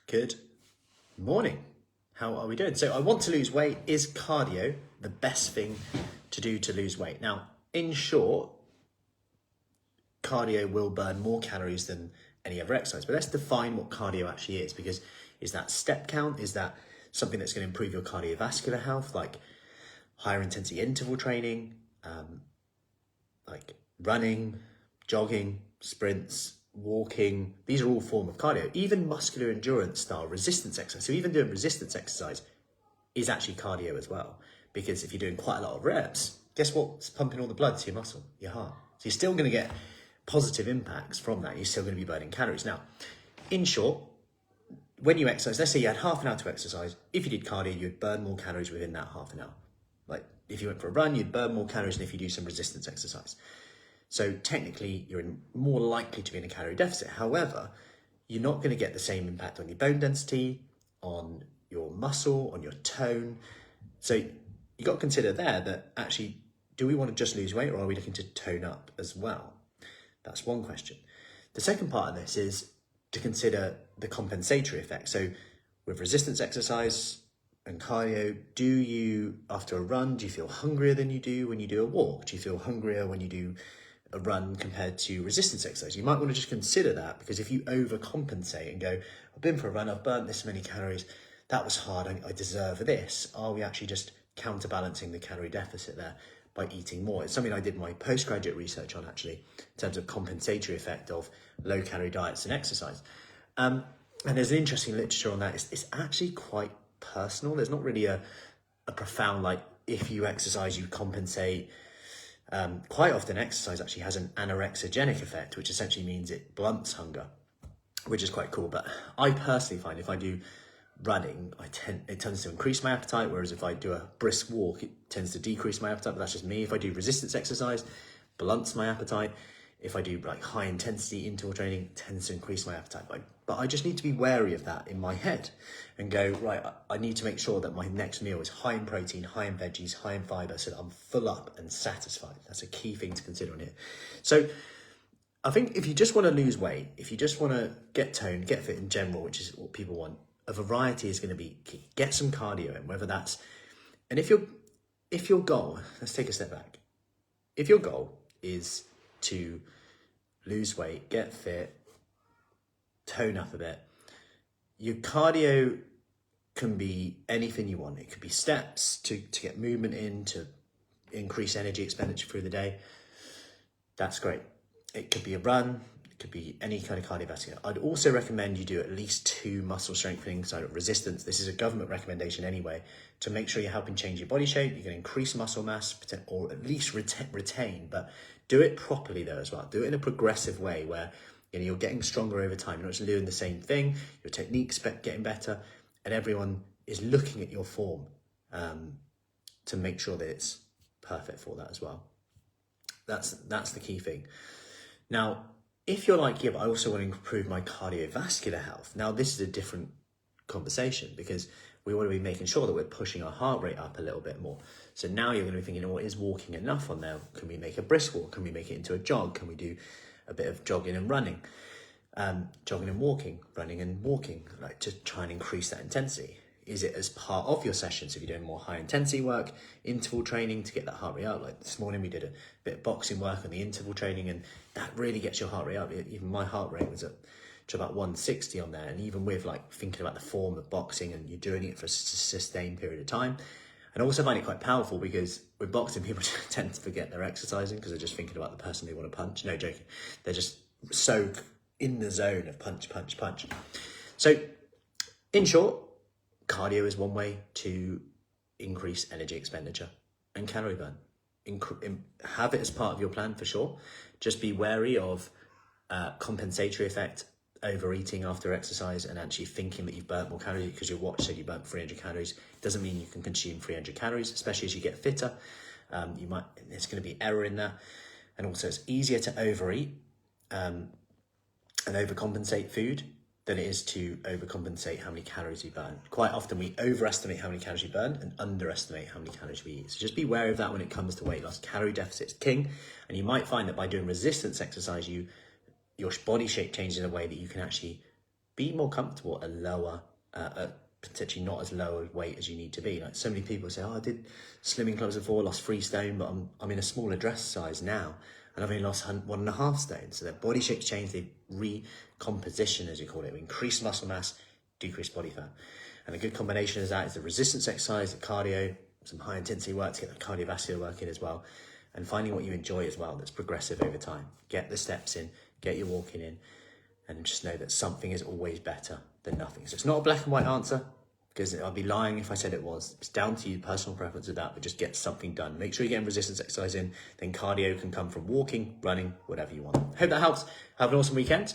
Good morning. How are we doing? So I want to lose weight. Is cardio the best thing to do to lose weight? Now, in short, cardio will burn more calories than any other exercise, but let's define what cardio actually is, because is that step count? Is that something that's going to improve your cardiovascular health, like higher intensity interval training, like running, jogging, sprints, walking? These are all forms of cardio. Even muscular endurance style resistance exercise, so even doing resistance exercise is actually cardio as well, because if you're doing quite a lot of reps, guess what's pumping all the blood to your muscle? Your heart. So you're still going to get positive impacts from that. You're still going to be burning calories. Now, in short, when you exercise, let's say you had half an hour to exercise. If you did cardio, you'd burn more calories within that half an hour. Like if you went for a run, you'd burn more calories than if you do some resistance exercise. So technically, you're more likely to be in a calorie deficit. However, you're not going to get the same impact on your bone density, on your muscle, on your tone. So you got to consider there that actually, do we want to just lose weight, or are we looking to tone up as well? That's one question. The second part of this is to consider the compensatory effect. So with resistance exercise and cardio, do you, after a run, do you feel hungrier than you do when you do a walk? Do you feel hungrier when you do a run compared to resistance exercise? You might want to just consider that, because if you overcompensate and go, I've been for a run, I've burnt this many calories, that was hard, I deserve this. Are we actually just counterbalancing the calorie deficit there by eating more? It's something I did my postgraduate research on, actually, in terms of compensatory effect of low calorie diets and exercise. And there's an interesting literature on that. It's actually quite personal. There's not really a profound, like, if you exercise, you compensate. Quite often exercise actually has an anorexigenic effect, which essentially means it blunts hunger, which is quite cool. But I personally find if I do running, it tends to increase my appetite, whereas if I do a brisk walk, it tends to decrease my appetite. But that's just me. If I do resistance exercise, blunts my appetite. If I do like high intensity interval training, it tends to increase my appetite. But I just need to be wary of that in my head and go, right, I need to make sure that my next meal is high in protein, high in veggies, high in fiber, so that I'm full up and satisfied. That's a key thing to consider on here. So I think if you just want to lose weight, if you just want to get toned, get fit in general, which is what people want, a variety is going to be key. Get some cardio in, whether that's, and if your goal, let's take a step back. If your goal is to lose weight, get fit, tone up a bit, your cardio can be anything you want. It could be steps to get movement in, to increase energy expenditure through the day. That's great. It could be a run. It could be any kind of cardiovascular. I'd also recommend you do at least 2 muscle strengthening, so resistance. This is a government recommendation anyway, to make sure you're helping change your body shape. You can increase muscle mass, or at least retain, but do it properly though as well. Do it in a progressive way where you're getting stronger over time. You're not just doing the same thing. Your technique's getting better, and everyone is looking at your form to make sure that it's perfect for that as well. That's the key thing. Now, if you're like, yeah, but I also want to improve my cardiovascular health. Now, this is a different conversation, because we want to be making sure that we're pushing our heart rate up a little bit more. So now you're going to be thinking, is walking enough on there? Can we make a brisk walk? Can we make it into a jog? Can we do a bit of jogging and running? Jogging and walking, running and walking, like to try and increase that intensity. Is it as part of your session? So if you're doing more high intensity work, interval training to get that heart rate up. Like this morning we did a bit of boxing work on the interval training, and that really gets your heart rate up. Even my heart rate was up to about 160 on there. And even with like thinking about the form of boxing, and you're doing it for a sustained period of time. And I also find it quite powerful, because with boxing, people tend to forget they're exercising because they're just thinking about the person they want to punch. No, joking. They're just so in the zone of punch, punch, punch. So in short, cardio is one way to increase energy expenditure and calorie burn. Have it as part of your plan for sure. Just be wary of compensatory effect, overeating after exercise, and actually thinking that you've burnt more calories because your watch said you burnt 300 calories. It doesn't mean you can consume 300 calories, especially as you get fitter. There's going to be error in that. And also it's easier to overeat and overcompensate food than it is to overcompensate how many calories we burn. Quite often we overestimate how many calories we burn and underestimate how many calories we eat. So just be wary of that when it comes to weight loss. Calorie deficit is king. And you might find that by doing resistance exercise, your body shape changes in a way that you can actually be more comfortable at a lower, potentially not as low a weight as you need to be. Like so many people say, oh, I did slimming clubs before, lost 3 stone, but I'm in a smaller dress size now, and I've only lost 1.5 stone. So their body shape's changed, they recomposition, as you call it, increase muscle mass, decrease body fat. And a good combination of that is the resistance exercise, the cardio, some high intensity work to get the cardiovascular work in as well, and finding what you enjoy as well that's progressive over time. Get the steps in, get your walking in, and just know that something is always better than nothing. So it's not a black and white answer, because I'd be lying if I said it was. It's down to you, personal preference with that, but just get something done. Make sure you're getting resistance exercise in, then cardio can come from walking, running, whatever you want. Hope that helps. Have an awesome weekend.